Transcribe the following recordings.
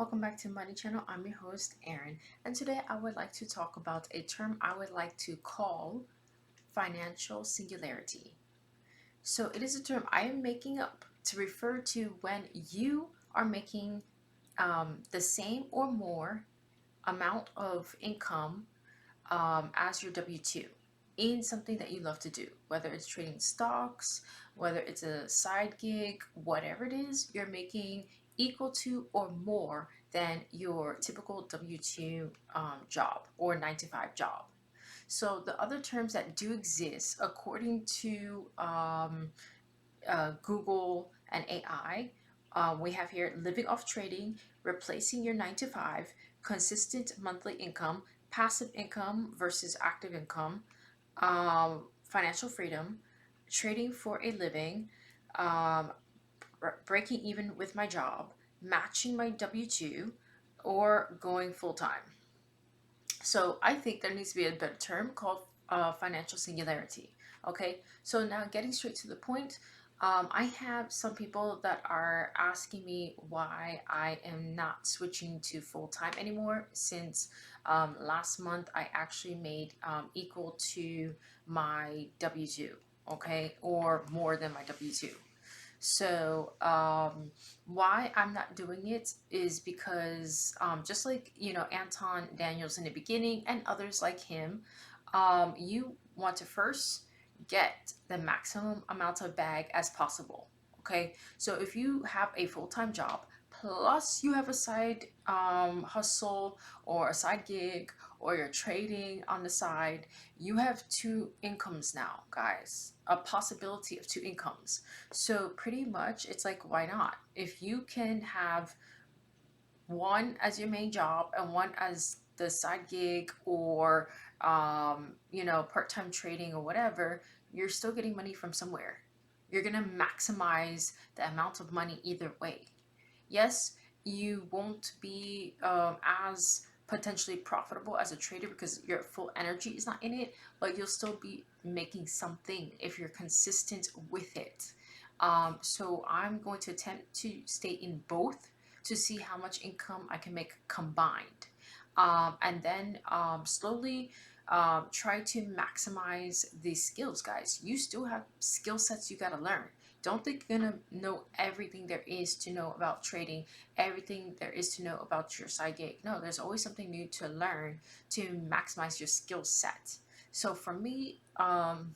Welcome back to Money Channel. I'm your host, Erin, and today I would like to talk about a term I would like to call financial singularity. So, it is a term I am making up to refer to when you are making the same or more amount of income as your W 2 in something that you love to do, whether it's trading stocks, whether it's a side gig, whatever it is, you're making equal to or more than your typical W 2 job or 9 to 5 job. So, the other terms that do exist, according to Google and AI, we have here living off trading, replacing your 9 to 5, consistent monthly income, passive income versus active income, financial freedom, trading for a living, um, breaking even with my job, matching my W 2, or going full time. So I think there needs to be a better term called financial singularity. Okay, so now getting straight to the point, I have some people that are asking me why I am not switching to full time anymore since last month I actually made equal to my W 2, okay, or more than my W 2. So, why I'm not doing it is because, just like, Anton Daniels in the beginning and others like him, you want to first get the maximum amount of bag as possible. Okay. So, if you have a full time job, plus you have a side hustle or a side gig, or you're trading on the side, you have two incomes now, guys. A possibility of two incomes. So pretty much it's like, why not? If you can have one as your main job and one as the side gig or part-time trading or whatever, you're still getting money from somewhere. You're gonna maximize the amount of money either way. Yes, you won't be as potentially profitable as a trader because your full energy is not in it, but you'll still be making something if you're consistent with it. So I'm going to attempt to stay in both to see how much income I can make combined. And then slowly try to maximize these skills, guys. You still have skill sets you got to learn. Don't think you're gonna know everything there is to know about trading, everything there is to know about your side gig. No, there's always something new to learn to maximize your skill set. So for me, I'm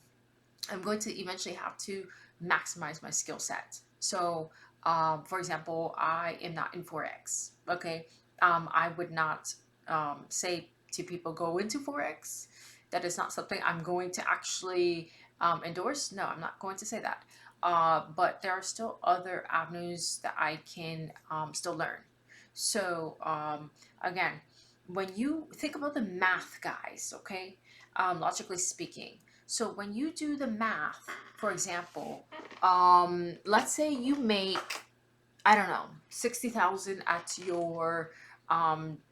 going to eventually have to maximize my skill set. So, for example, I am not in Forex. Okay. I would not say to people go into Forex. That is not something I'm going to actually endorse. No, I'm not going to say that. But there are still other avenues that I can still learn. So, again, when you think about the math, guys, okay, logically speaking, so when you do the math, for example, let's say you make, I don't know, 60,000 at your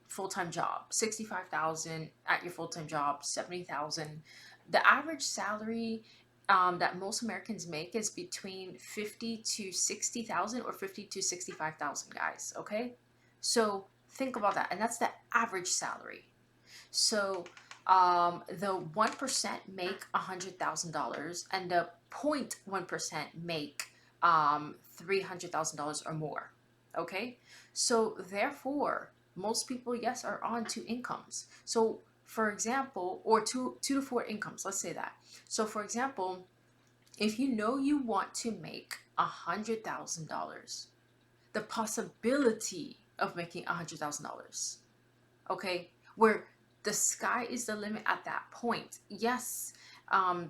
full-time job, 65,000 at your full-time job, 70,000. The average salary that most Americans make is between 50 to 60,000 or 50 to 65,000, guys. Okay, so think about that, and that's the average salary. So the 1% make $100,000 and the 0.1% make $300,000 or more. Okay, so therefore, most people, yes, are on two incomes. So, for example, or two to four incomes, let's say that. So, for example, if you know you want to make $100,000, the possibility of making $100,000, okay, where the sky is the limit at that point. Yes,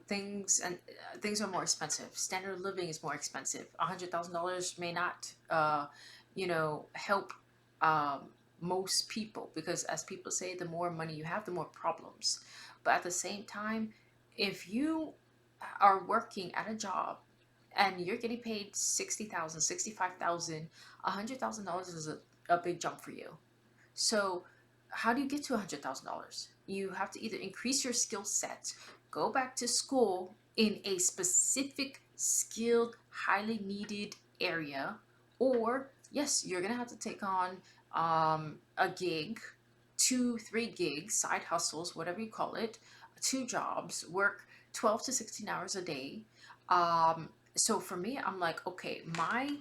things are more expensive. Standard of living is more expensive. $100,000 may not, help most people because, as people say, the more money you have, the more problems. But at the same time, if you are working at a job and you're getting paid 60,000, 65,000, $100,000 is a big jump for you. So, how do you get to $100,000? You have to either increase your skill set, go back to school in a specific skilled, highly needed area, or yes, you're gonna have to take on a gig, two, 3 gigs, side hustles, whatever you call it, 2 jobs, work 12 to 16 hours a day. So for me, I'm like, okay, my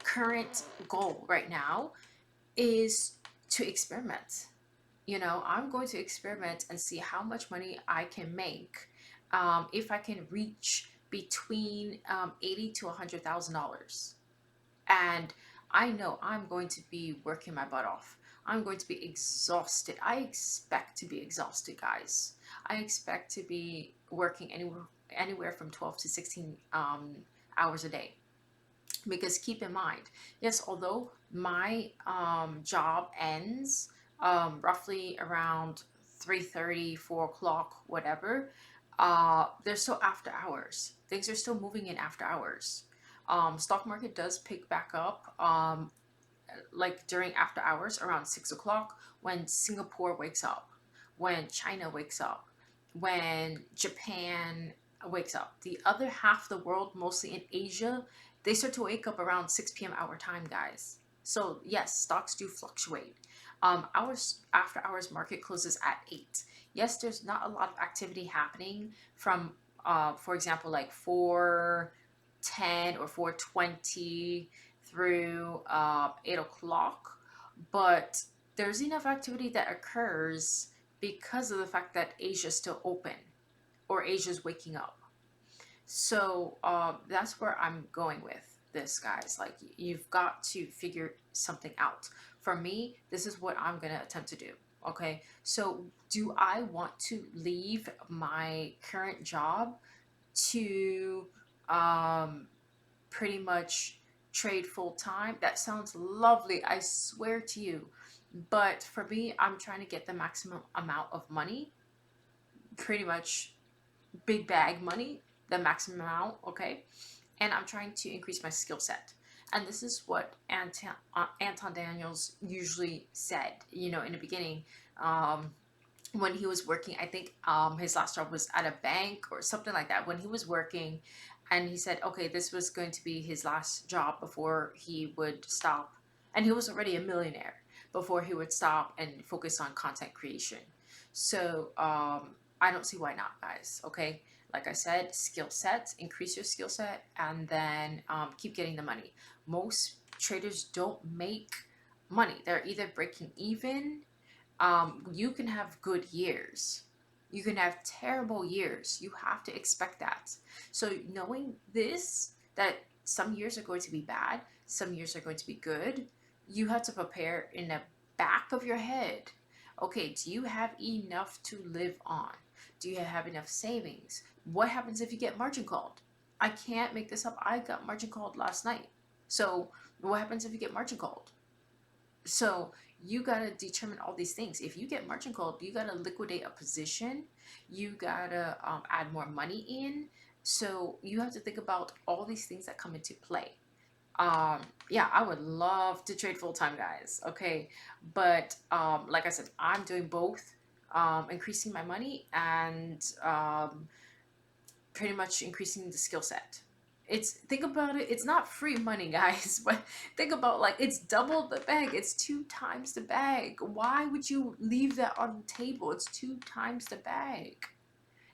current goal right now is to experiment. I'm going to experiment and see how much money I can make, if I can reach between 80 to $100,000. And I know I'm going to be working my butt off. I'm going to be exhausted. I expect to be exhausted, guys. I expect to be working anywhere from 12 to 16 hours a day. Because keep in mind, yes, although my job ends roughly around 3:30, 4 o'clock, whatever, they're still after hours. Things are still moving in after hours. Stock market does pick back up, like during after hours around 6 o'clock, when Singapore wakes up, when China wakes up, when Japan wakes up. The other half of the world, mostly in Asia, they start to wake up around 6 p.m. our time, guys. So yes, stocks do fluctuate. Hours after hours market closes at 8. Yes, there's not a lot of activity happening from, for example, like 4:10 or 4:20 through 8 o'clock, but there's enough activity that occurs because of the fact that Asia's still open, or Asia's waking up. So that's where I'm going with this, guys. Like, you've got to figure something out. For me, this is what I'm gonna attempt to do. Okay, so do I want to leave my current job to um, pretty much trade full time? That sounds lovely, I swear to you. But for me, I'm trying to get the maximum amount of money, pretty much big bag money, the maximum amount, okay? And I'm trying to increase my skill set. And this is what Anton Daniels usually said, in the beginning. When he was working, I think his last job was at a bank or something like that. When he was working, and he said, okay, this was going to be his last job before he would stop. And he was already a millionaire before he would stop and focus on content creation. So I don't see why not, guys. Okay. Like I said, skill set, increase your skill set, and then keep getting the money. Most traders don't make money. They're either breaking even. You can have good years. You can have terrible years. You have to expect that. So knowing this, that some years are going to be bad, some years are going to be good, you have to prepare in the back of your head. Okay, do you have enough to live on? Do you have enough savings? What happens if you get margin called? I can't make this up. I got margin called last night. So what happens if you get margin called? So you gotta determine all these things. If you get margin called, you gotta liquidate a position. You gotta add more money in. So you have to think about all these things that come into play. Yeah, I would love to trade full time, guys. Okay, but like I said, I'm doing both, increasing my money and pretty much increasing the skill set. It's, think about it, it's not free money, guys, but think about, like, it's double the bag, it's 2 times the bag. Why would you leave that on the table? It's 2 times the bag.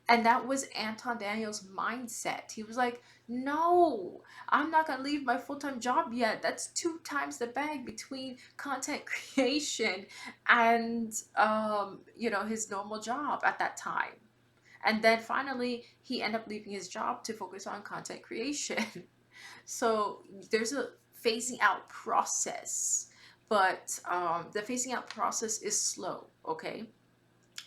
And that was Anton Daniels' mindset. He was like, no, I'm not gonna leave my full-time job yet. That's 2 times the bag between content creation and his normal job at that time. And then finally, he ended up leaving his job to focus on content creation. So there's a phasing out process, but the phasing out process is slow, okay?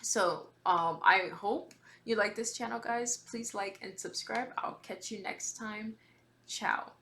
So I hope you like this channel, guys. Please like and subscribe. I'll catch you next time. Ciao.